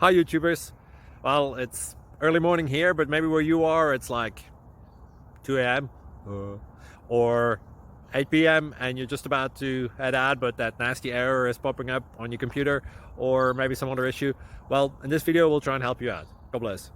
Hi YouTubers. Well, it's early morning here, but maybe where you are it's like 2 a.m. or 8 p.m. and you're just about to head out, but that nasty error is popping up on your computer, or maybe some other issue. Well, in this video we'll try and help you out. God bless.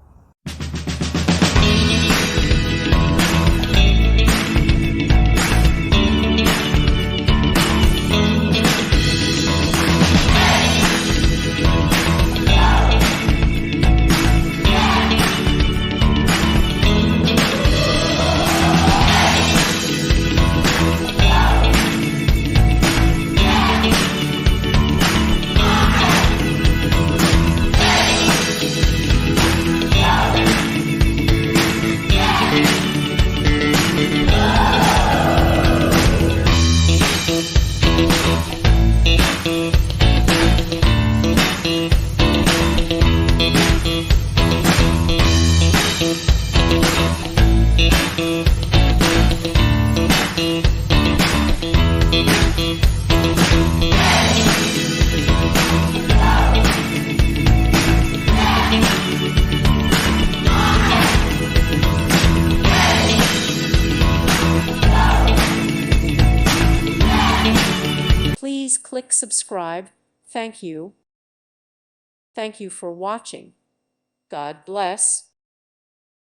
Please click subscribe. Thank you. Thank you for watching. God bless.